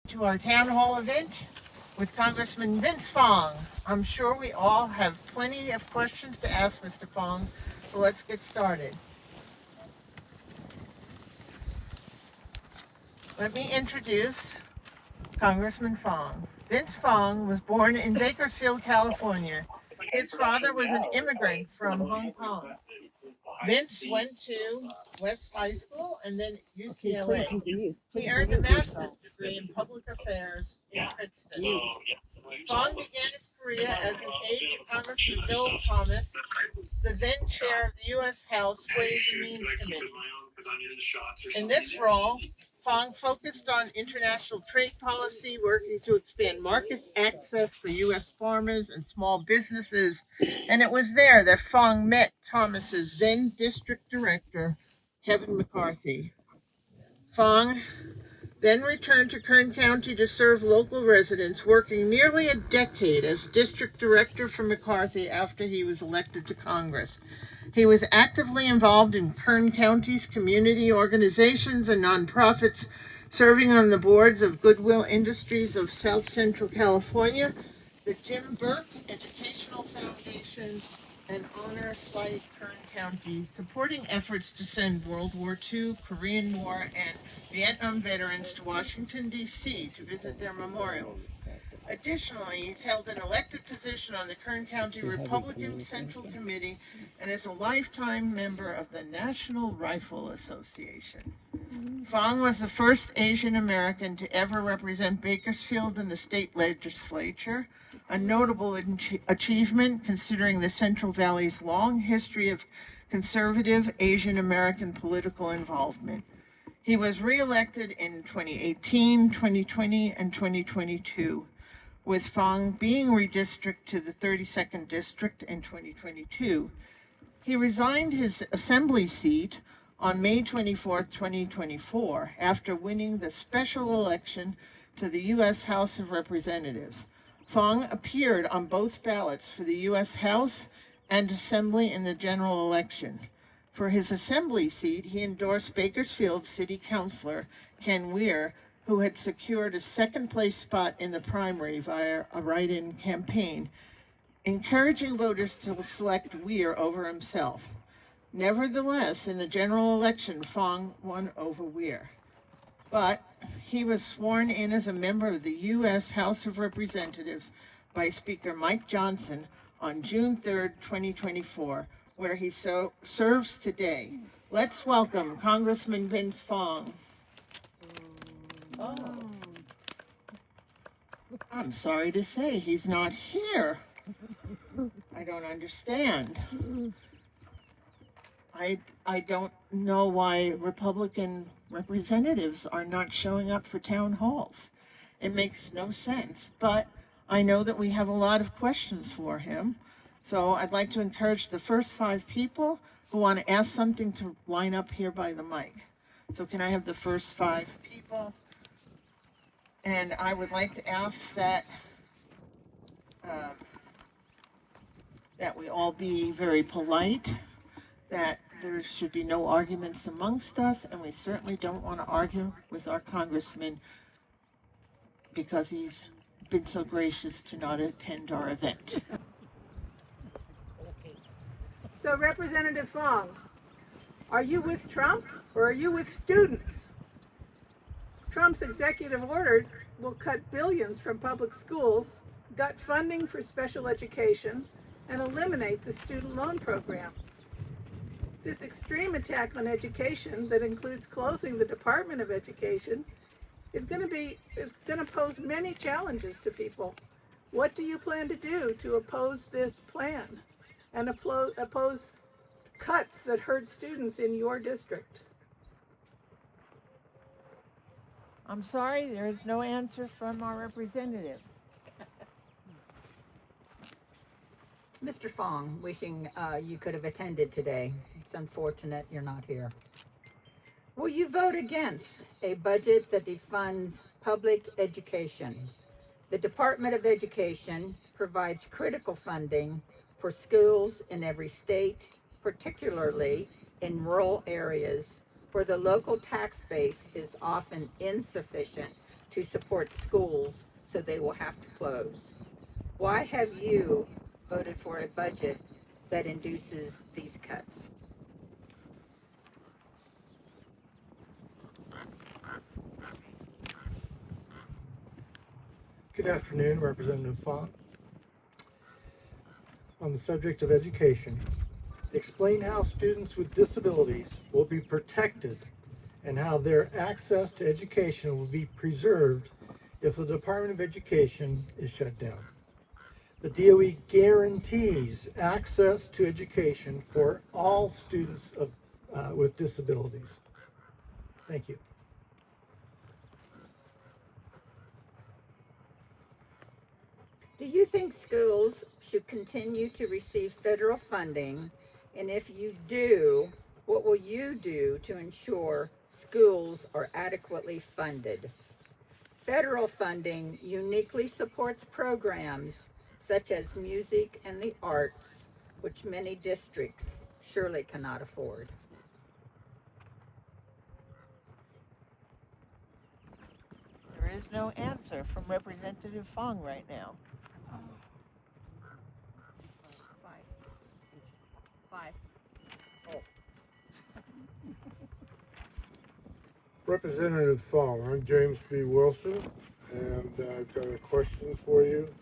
To our town hall event with Congressman Vince Fong. I'm sure we all have plenty of questions to ask Mr. Fong, so let's get started. Let me introduce Congressman Fong. Vince Fong was born in Bakersfield, California. His father was an immigrant from Hong Kong. Vince went to West High School and then UCLA. He earned a master's degree in public affairs in Princeton. Fong began his career as an aide to Congressman Bill Thomas, the then chair of the U.S. House Ways and Means Committee. In this role, Fong focused on international trade policy, working to expand market access for U.S. farmers and small businesses. And it was there that Fong met Thomas's then district director, Kevin McCarthy. Fong then returned to Kern County to serve local residents, working nearly a decade as district director for McCarthy after he was elected to Congress. He was actively involved in Kern County's community organizations and nonprofits, serving on the boards of Goodwill Industries of South Central California, the Jim Burke Educational Foundation, and Honor Flight Kern County, supporting efforts to send World War II, Korean War, and Vietnam veterans to Washington, D.C. to visit their memorials. Additionally, he's held an elected position on the Kern County Republican Central Committee and is a lifetime member of the National Rifle Association. Fong was the first Asian American to ever represent Bakersfield in the state legislature, a notable achievement considering the Central Valley's long history of conservative Asian American political involvement. He was re-elected in 2018, 2020, and 2022, with Fong being redistricted to the 32nd District in 2022. He resigned his assembly seat on May 24, 2024, after winning the special election to the U.S. House of Representatives. Fong appeared on both ballots for the U.S. House and Assembly in the general election. For his assembly seat, he endorsed Bakersfield City Councilor Ken Weir, who had secured a second-place spot in the primary via a write-in campaign, encouraging voters to select Weir over himself. Nevertheless, in the general election, Fong won over Weir. But he was sworn in as a member of the U.S. House of Representatives by Speaker Mike Johnson on June 3, 2024, where he serves today. Let's welcome Congressman Vince Fong. Oh, I'm sorry to say he's not here. I don't understand. I don't know why Republican representatives are not showing up for town halls. It makes no sense, but I know that we have a lot of questions for him. So I'd like to encourage the first 5 people who want to ask something to line up here by the mic. So can I have the first 5 people? And I would like to ask that we all be very polite, that there should be no arguments amongst us, and we certainly don't want to argue with our congressman because he's been so gracious to not attend our event. So, Representative Fong, are you with Trump or are you with students? Trump's executive order will cut billions from public schools, gut funding for special education, and eliminate the student loan program. This extreme attack on education that includes closing the Department of Education is going to pose many challenges to people. What do you plan to do to oppose this plan and oppose cuts that hurt students in your district? I'm sorry, there is no answer from our representative. Mr. Fong, wishing you could have attended today. It's unfortunate you're not here. Will you vote against a budget that defunds public education? The Department of Education provides critical funding for schools in every state, particularly in rural areas where the local tax base is often insufficient to support schools, so they will have to close. Why have you voted for a budget that induces these cuts? Good afternoon, Representative Fong. On the subject of education, explain how students with disabilities will be protected and how their access to education will be preserved if the Department of Education is shut down. The DOE guarantees access to education for all students with disabilities. Thank you. Do you think schools should continue to receive federal funding? And if you do, what will you do to ensure schools are adequately funded? Federal funding uniquely supports programs such as music and the arts, which many districts surely cannot afford. There is no answer from Representative Fong right now. Five. Representative Fong, I'm James B. Wilson, and I've got a question for you.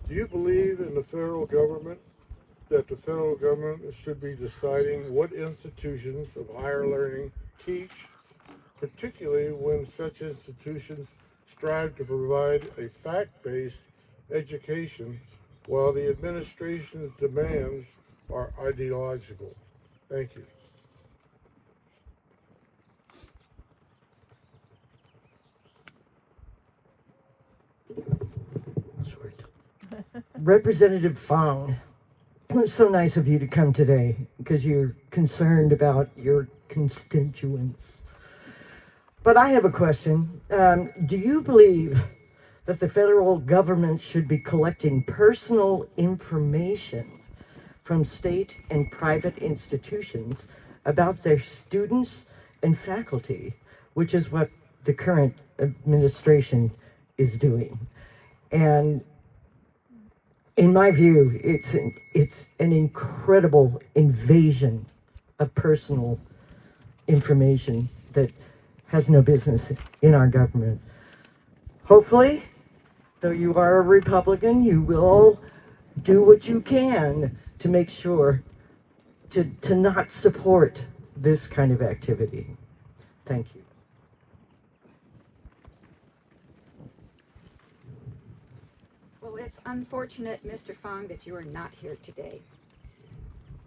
Do you believe in the federal government, that the federal government should be deciding what institutions of higher learning teach, particularly when such institutions strive to provide a fact-based education while the administration's demands are ideological? Thank you. Representative Fong, it was so nice of you to come today because you're concerned about your constituents. But I have a question. Do you believe that the federal government should be collecting personal information from state and private institutions about their students and faculty, which is what the current administration is doing? And in my view, it's an incredible invasion of personal information that has no business in our government. Hopefully, though you are a Republican, you will do what you can to make sure to not support this kind of activity. Thank you. Well, it's unfortunate, Mr. Fong, that you are not here today.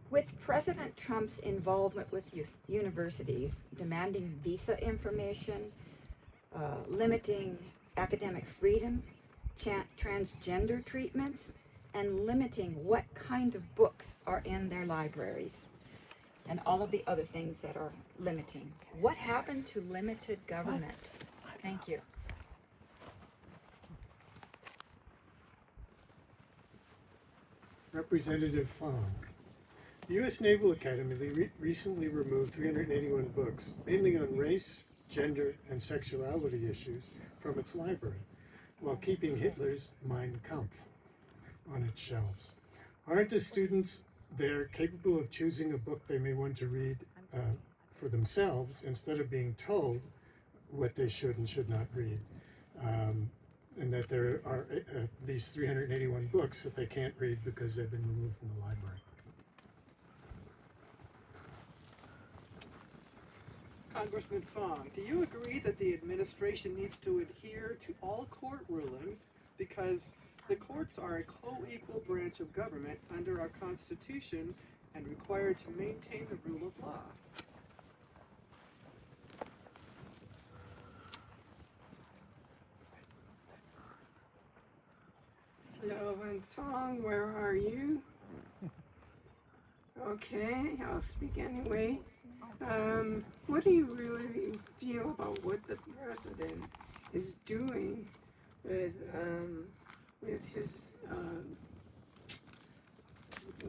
With President Trump's involvement with universities, demanding visa information, limiting academic freedom, transgender treatments, and limiting what kind of books are in their libraries, and all of the other things that are limiting. What happened to limited government? Thank you. Representative Fong. The U.S. Naval Academy recently removed 381 books, mainly on race, gender, and sexuality issues, from its library, while keeping Hitler's Mein Kampf on its shelves. Aren't the students there capable of choosing a book they may want to read for themselves instead of being told what they should and should not read? And that there are these 381 books that they can't read because they've been removed from the library. Congressman Fong, do you agree that the administration needs to adhere to all court rulings because the courts are a co-equal branch of government under our Constitution and required to maintain the rule of law? Hello, Vince Fong, where are you? Okay, I'll speak anyway. What do you really feel about what the president is doing with his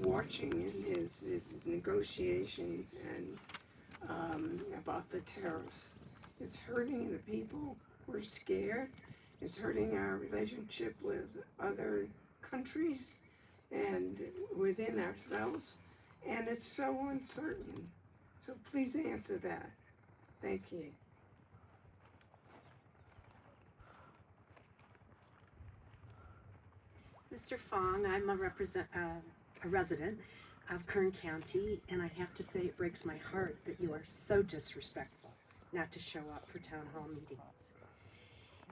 watching and his negotiation and about the tariffs? It's hurting the people. We're scared, It's hurting our relationship with other countries and within ourselves, and it's so uncertain. So please answer that. Thank you. Mr. Fong, I'm a resident of Kern County, and I have to say it breaks my heart that you are so disrespectful not to show up for town hall meetings.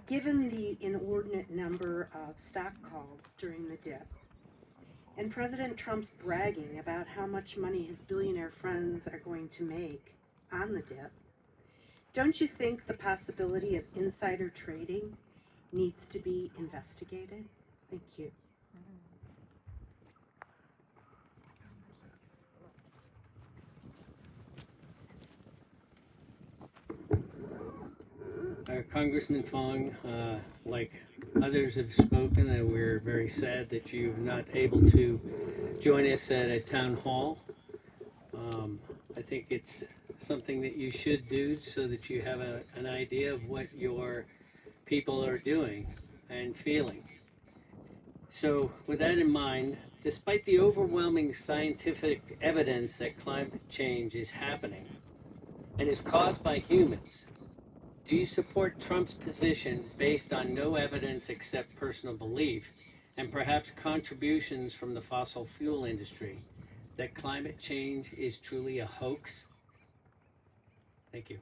Given the inordinate number of stock calls during the dip, and President Trump's bragging about how much money his billionaire friends are going to make on the dip, don't you think the possibility of insider trading needs to be investigated? Thank you. Congressman Fong, like others have spoken, that we're very sad that you're not able to join us at a town hall. I think it's something that you should do so that you have an idea of what your people are doing and feeling. So with that in mind, despite the overwhelming scientific evidence that climate change is happening and is caused by humans, do you support Trump's position based on no evidence except personal belief and perhaps contributions from the fossil fuel industry that climate change is truly a hoax? Thank you.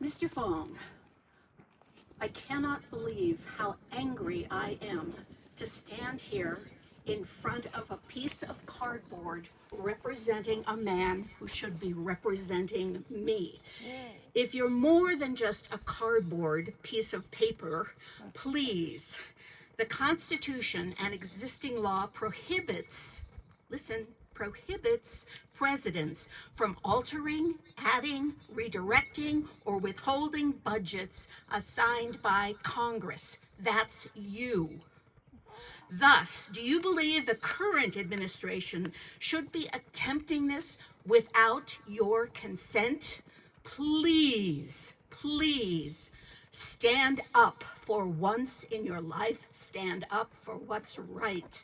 Mr. Fong, I cannot believe how angry I am to stand here in front of a piece of cardboard representing a man who should be representing me. If you're more than just a cardboard piece of paper, please, the Constitution and existing law prohibits, listen, prohibits presidents from altering, adding, redirecting, or withholding budgets assigned by Congress. That's you. Thus, do you believe the current administration should be attempting this without your consent? Please, please stand up for once in your life. Stand up for what's right.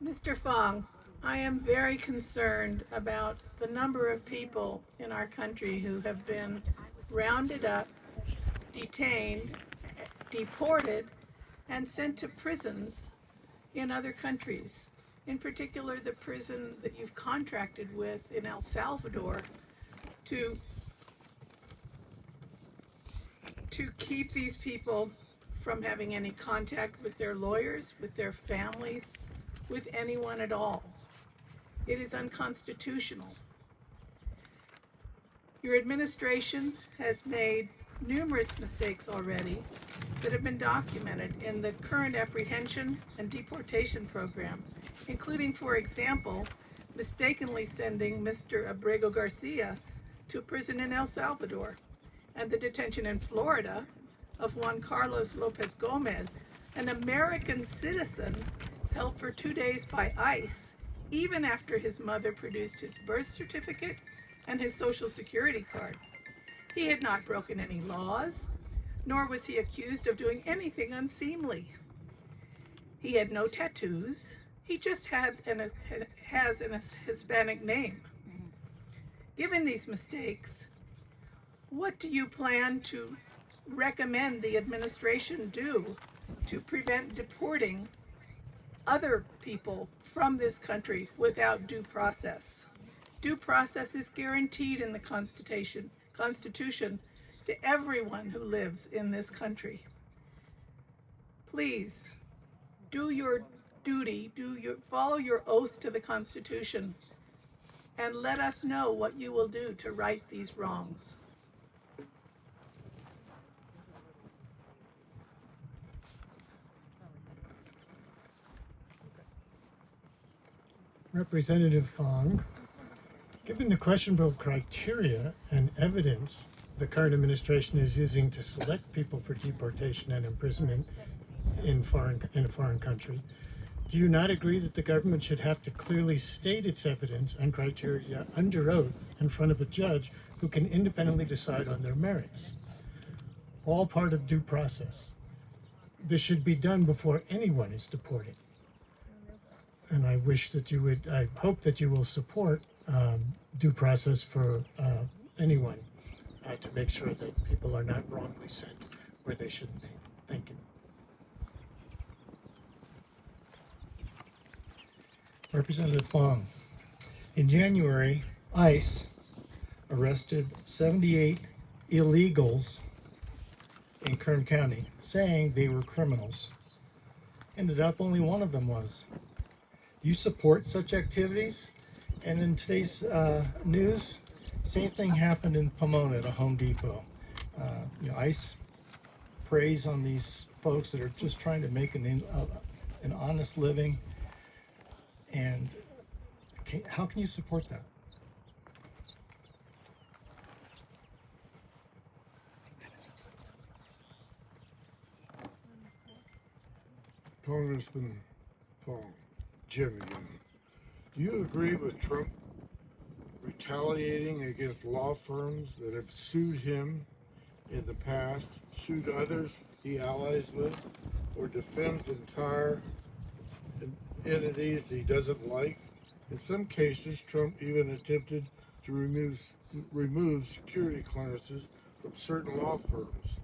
Mr. Fong, I am very concerned about the number of people in our country who have been rounded up, detained, deported, and sent to prisons in other countries. In particular, the prison that you've contracted with in El Salvador to keep these people from having any contact with their lawyers, with their families, with anyone at all. It is unconstitutional. Your administration has made numerous mistakes already that have been documented in the current apprehension and deportation program, including, for example, mistakenly sending Mr. Abrego Garcia to prison in El Salvador, and the detention in Florida of Juan Carlos Lopez Gomez, an American citizen held for 2 days by ICE, even after his mother produced his birth certificate and his Social Security card. He had not broken any laws, nor was he accused of doing anything unseemly. He had no tattoos. He just has an Hispanic name. Given these mistakes, what do you plan to recommend the administration do to prevent deporting other people from this country without due process? Due process is guaranteed in the Constitution to everyone who lives in this country. Please, do your duty, follow your oath to the Constitution, and let us know what you will do to right these wrongs. Representative Fong, given the questionable criteria and evidence the current administration is using to select people for deportation and imprisonment in a foreign country, do you not agree that the government should have to clearly state its evidence and criteria under oath in front of a judge who can independently decide on their merits? All part of due process. This should be done before anyone is deported. And I hope that you will support due process for anyone to make sure that people are not wrongly sent where they shouldn't be. Thank you. Representative Fong, in January, ICE arrested 78 illegals in Kern County, saying they were criminals. Ended up only one of them was. You support such activities? And in today's news, same thing happened in Pomona at a Home Depot. ICE preys on these folks that are just trying to make an honest living. And how can you support that? Congressman Fong, Jim again. Do you agree with Trump retaliating against law firms that have sued him in the past, sued others he allies with, or defends entire entities he doesn't like? In some cases, Trump even attempted to remove security clearances from certain law firms,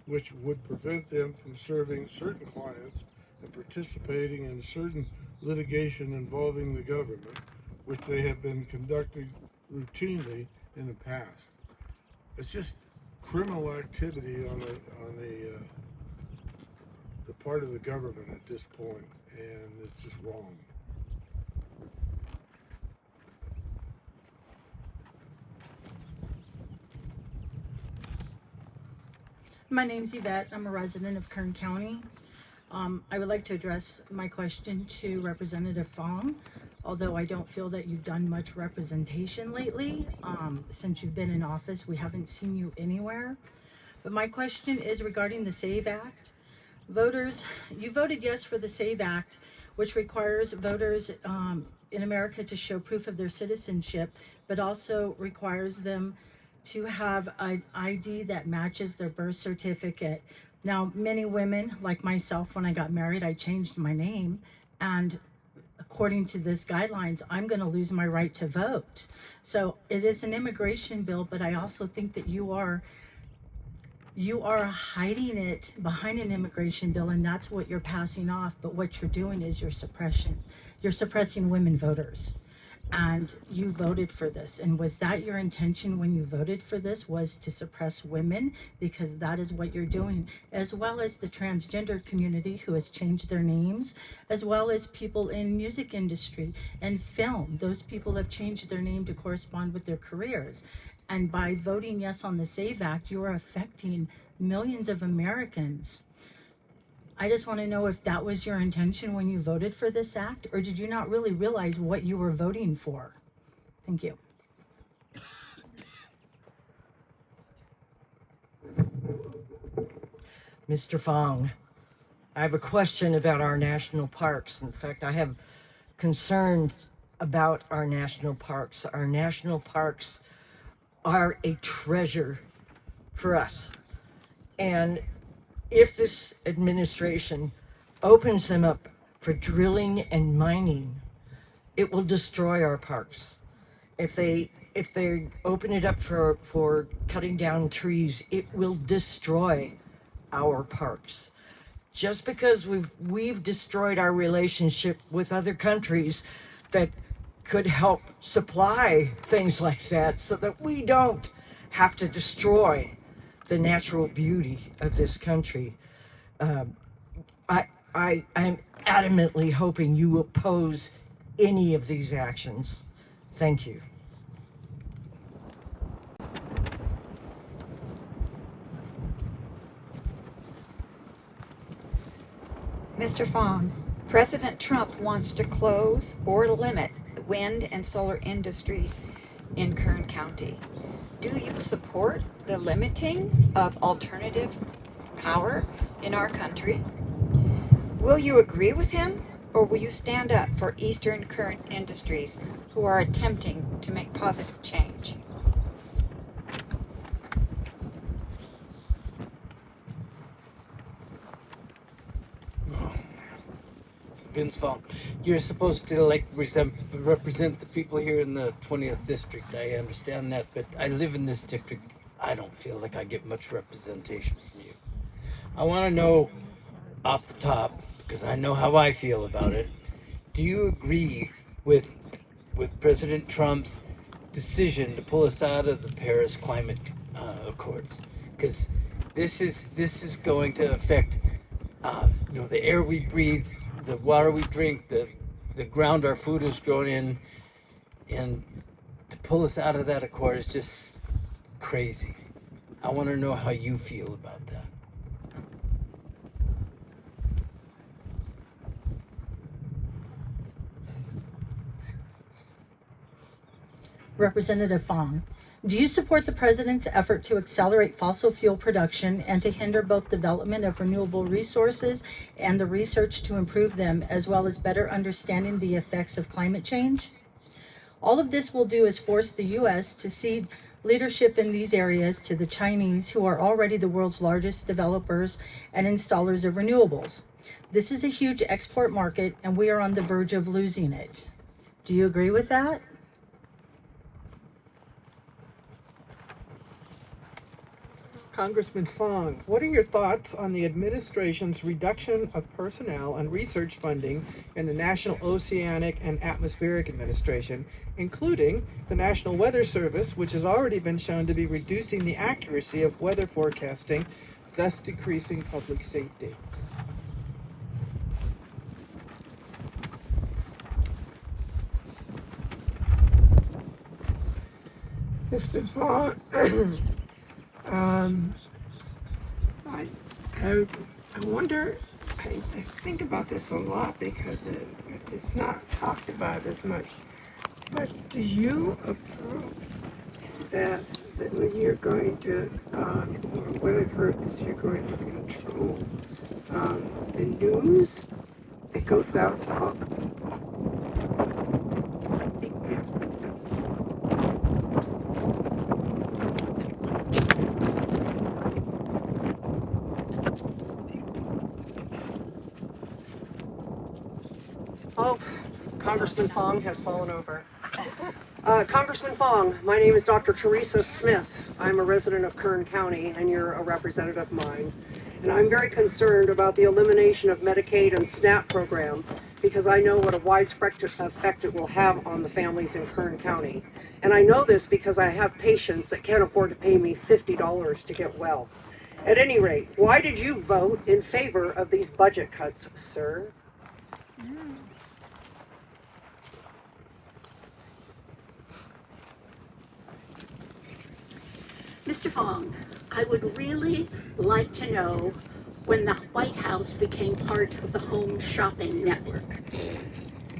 which would prevent them from serving certain clients and participating in certain litigation involving the government, which they have been conducting routinely in the past. It's just criminal activity on the part of the government at this point, and it's just wrong. My name's Yvette. I'm a resident of Kern County. I would like to address my question to Representative Fong, although I don't feel that you've done much representation lately. Since you've been in office, we haven't seen you anywhere. But my question is regarding the SAVE Act. Voters, you voted yes for the SAVE Act, which requires voters in America to show proof of their citizenship, but also requires them to have an ID that matches their birth certificate. Now, many women, like myself, when I got married, I changed my name, and according to this guidelines, I'm going to lose my right to vote. So it is an immigration bill, but I also think that you are hiding it behind an immigration bill, and that's what you're passing off. But what you're doing is you're suppressing women voters. And you voted for this. And was that your intention when you voted for this, was to suppress women? Because that is what you're doing, as well as the transgender community who has changed their names, as well as people in music industry and film. Those people have changed their name to correspond with their careers. And by voting yes on the SAVE Act, you are affecting millions of Americans. I just want to know if that was your intention when you voted for this act, or did you not really realize what you were voting for? Thank you. Mr. Fong, I have a question about our national parks. In fact, I have concerns about our national parks. Our national parks are a treasure for us. And if this administration opens them up for drilling and mining, it will destroy our parks. If they open it up for cutting down trees, it will destroy our parks. Just because we've destroyed our relationship with other countries that could help supply things like that, so that we don't have to destroy the natural beauty of this country. I'm adamantly hoping you oppose any of these actions. Thank you. Mr. Fong, President Trump wants to close or limit wind and solar industries in Kern County. do you support the limiting of alternative power in our country? Will you agree with him, or will you stand up for Eastern Current Industries who are attempting to make positive change? Vince Fong, you're supposed to represent the people here in the 20th district. I understand that, but I live in this district. I don't feel like I get much representation from you. I want to know off the top, because I know how I feel about it. Do you agree with President Trump's decision to pull us out of the Paris Climate Accords? Because this is going to affect the air we breathe, the water we drink, the ground our food is grown in, and to pull us out of that accord is just crazy. I want to know how you feel about that. Representative Fong, do you support the president's effort to accelerate fossil fuel production and to hinder both development of renewable resources and the research to improve them, as well as better understanding the effects of climate change? All of this will do is force the U.S. to cede leadership in these areas to the Chinese, who are already the world's largest developers and installers of renewables. This is a huge export market, and we are on the verge of losing it. Do you agree with that? Congressman Fong, what are your thoughts on the administration's reduction of personnel and research funding in the National Oceanic and Atmospheric Administration, including the National Weather Service, which has already been shown to be reducing the accuracy of weather forecasting, thus decreasing public safety? Mr. Fong, I wonder, I think about this a lot because it's not talked about as much. But do you approve that when you're going to, what I've heard is you're going to control the news that goes out to all the people? I think that makes sense. Oh, Congressman Fong has fallen over. Congressman Fong, my name is Dr. Teresa Smith. I'm a resident of Kern County, and you're a representative of mine. And I'm very concerned about the elimination of Medicaid and SNAP program because I know what a widespread effect it will have on the families in Kern County. And I know this because I have patients that can't afford to pay me $50 to get well. At any rate, why did you vote in favor of these budget cuts, sir? Mr. Fong, I would really like to know when the White House became part of the Home Shopping Network.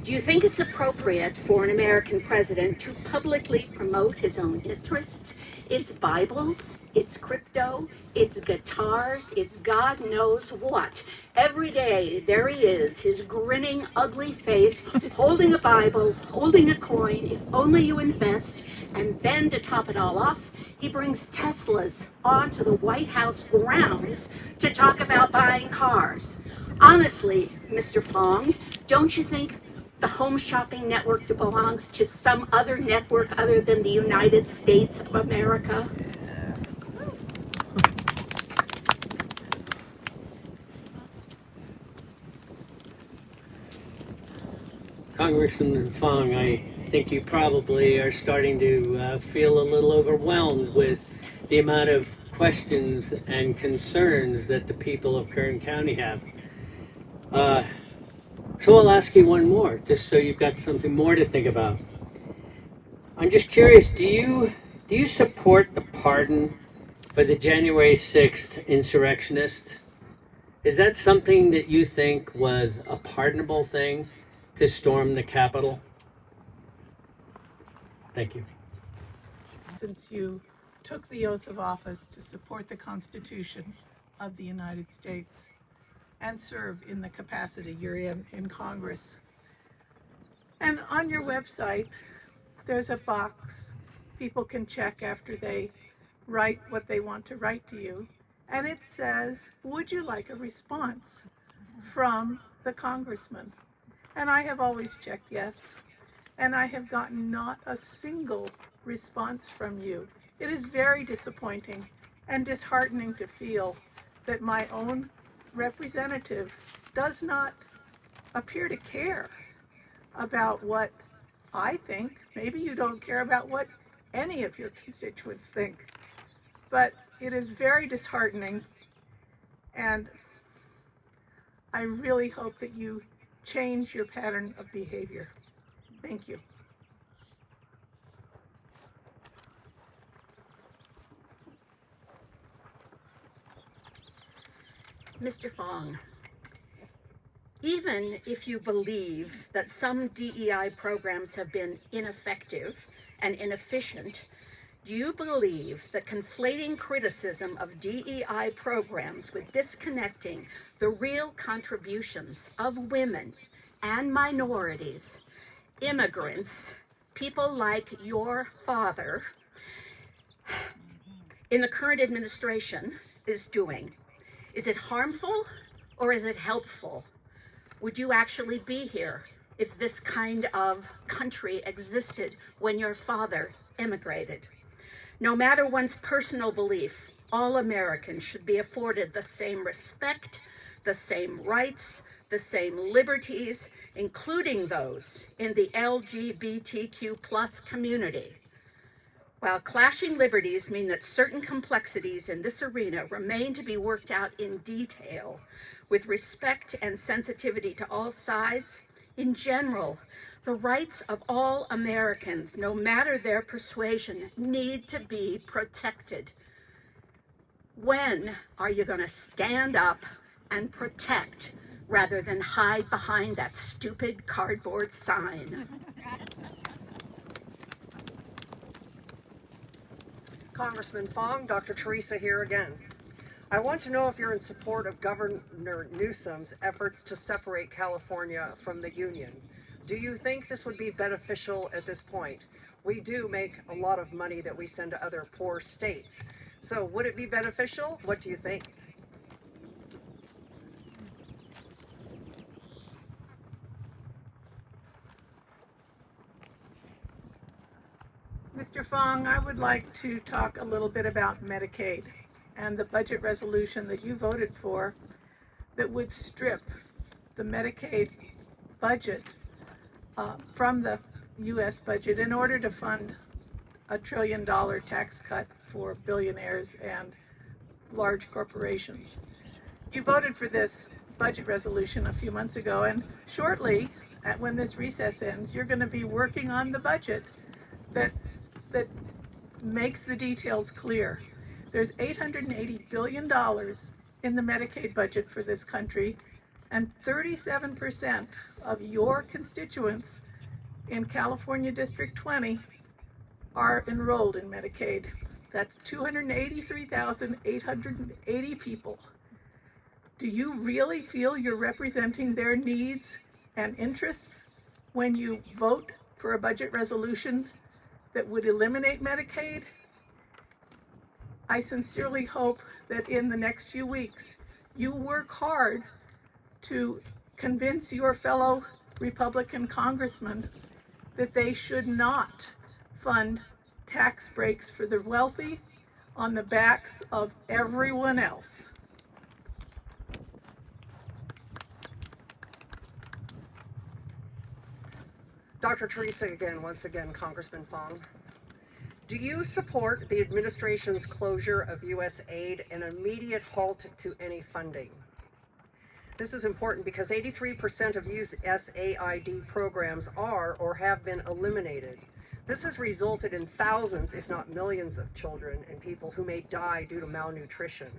Do you think it's appropriate for an American president to publicly promote his own interests, its Bibles, its crypto, its guitars, its God knows what? Every day, there he is, his grinning, ugly face, holding a Bible, holding a coin, if only you invest, and then to top it all off, he brings Teslas onto the White House grounds to talk about buying cars. Honestly, Mr. Fong, don't you think the Home Shopping Network belongs to some other network other than the United States of America? Congressman Fong, I think you probably are starting to feel a little overwhelmed with the amount of questions and concerns that the people of Kern County have. So I'll ask you one more, just so you've got something more to think about. I'm just curious, do you support the pardon for the January 6th insurrectionists? Is that something that you think was a pardonable thing to storm the Capitol? Thank you. Since you took the oath of office to support the Constitution of the United States and serve in the capacity you're in Congress. And on your website, there's a box people can check after they write what they want to write to you. And it says, would you like a response from the congressman? And I have always checked yes. And I have gotten not a single response from you. It is very disappointing and disheartening to feel that my own representative does not appear to care about what I think. Maybe you don't care about what any of your constituents think, but it is very disheartening, and I really hope that you change your pattern of behavior. Thank you. Mr. Fong, even if you believe that some DEI programs have been ineffective and inefficient, do you believe that conflating criticism of DEI programs with disconnecting the real contributions of women and minorities, immigrants, people like your father, in the current administration is doing? Is it harmful or is it helpful? Would you actually be here if this kind of country existed when your father immigrated? No matter one's personal belief, all Americans should be afforded the same respect, the same rights, the same liberties, including those in the LGBTQ+ community. While clashing liberties mean that certain complexities in this arena remain to be worked out in detail, with respect and sensitivity to all sides, in general, the rights of all Americans, no matter their persuasion, need to be protected. When are you going to stand up and protect rather than hide behind that stupid cardboard sign? Congressman Fong, Dr. Teresa here again. I want to know if you're in support of Governor Newsom's efforts to separate California from the Union. Do you think this would be beneficial at this point? We do make a lot of money that we send to other poor states. So would it be beneficial? What do you think? Mr. Fong, I would like to talk a little bit about Medicaid and the budget resolution that you voted for that would strip the Medicaid budget from the U.S. budget in order to fund a $1 trillion tax cut for billionaires and large corporations. You voted for this budget resolution a few months ago, and shortly, when this recess ends, you're going to be working on the budget that makes the details clear. There's $880 billion in the Medicaid budget for this country, and 37% of your constituents in California District 20 are enrolled in Medicaid. That's 283,880 people. Do you really feel you're representing their needs and interests when you vote for a budget resolution that would eliminate Medicaid? I sincerely hope that in the next few weeks, you work hard to convince your fellow Republican congressmen that they should not fund tax breaks for the wealthy on the backs of everyone else. Dr. Teresa again, once again, Congressman Fong. Do you support the administration's closure of U.S. aid and immediate halt to any funding? This is important because 83% of USAID programs are or have been eliminated. This has resulted in thousands, if not millions, of children and people who may die due to malnutrition.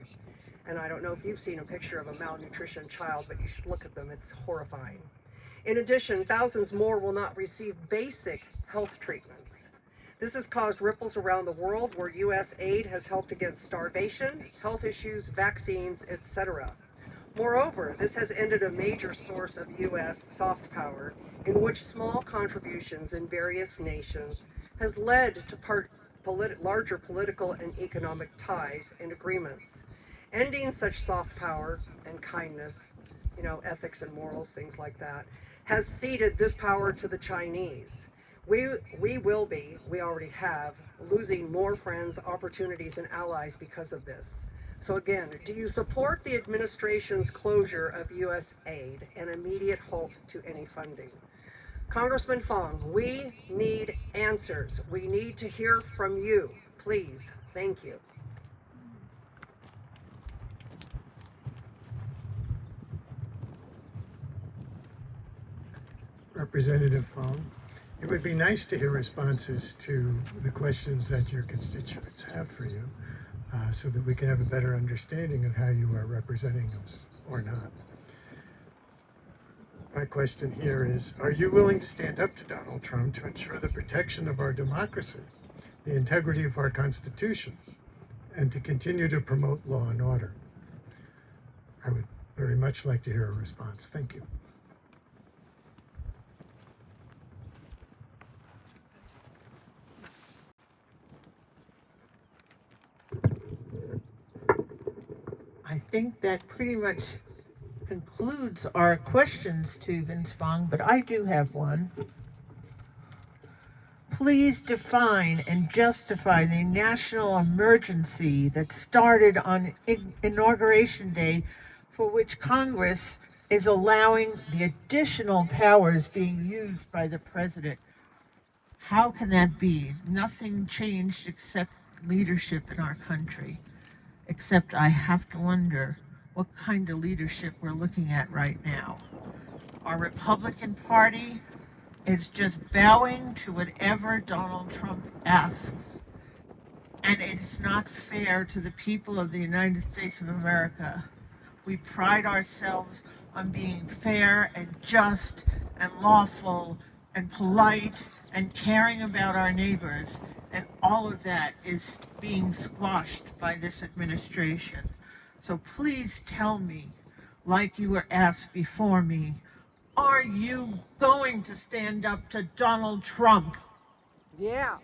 And I don't know if you've seen a picture of a malnutrition child, but you should look at them. It's horrifying. In addition, thousands more will not receive basic health treatments. This has caused ripples around the world where U.S. aid has helped against starvation, health issues, vaccines, etc. Moreover, this has ended a major source of U.S. soft power in which small contributions in various nations has led to larger political and economic ties and agreements. Ending such soft power and kindness, ethics and morals, things like that, has ceded this power to the Chinese. We already have, losing more friends, opportunities, and allies because of this. So again, do you support the administration's closure of U.S. aid and immediate halt to any funding? Congressman Fong, we need answers. We need to hear from you. Please, thank you. Representative Fong, it would be nice to hear responses to the questions that your constituents have for you, so that we can have a better understanding of how you are representing us or not. My question here is, are you willing to stand up to Donald Trump to ensure the protection of our democracy, the integrity of our Constitution, and to continue to promote law and order? I would very much like to hear a response. Thank you. I think that pretty much concludes our questions to Vince Fong, but I do have one. Please define and justify the national emergency that started on Inauguration Day, for which Congress is allowing the additional powers being used by the president. How can that be? Nothing changed except leadership in our country. Except I have to wonder what kind of leadership we're looking at right now. Our Republican Party is just bowing to whatever Donald Trump asks. And it's not fair to the people of the United States of America. We pride ourselves on being fair and just and lawful and polite and caring about our neighbors. And all of that is being squashed by this administration. So please tell me, like you were asked before me, are you going to stand up to Donald Trump? Yeah.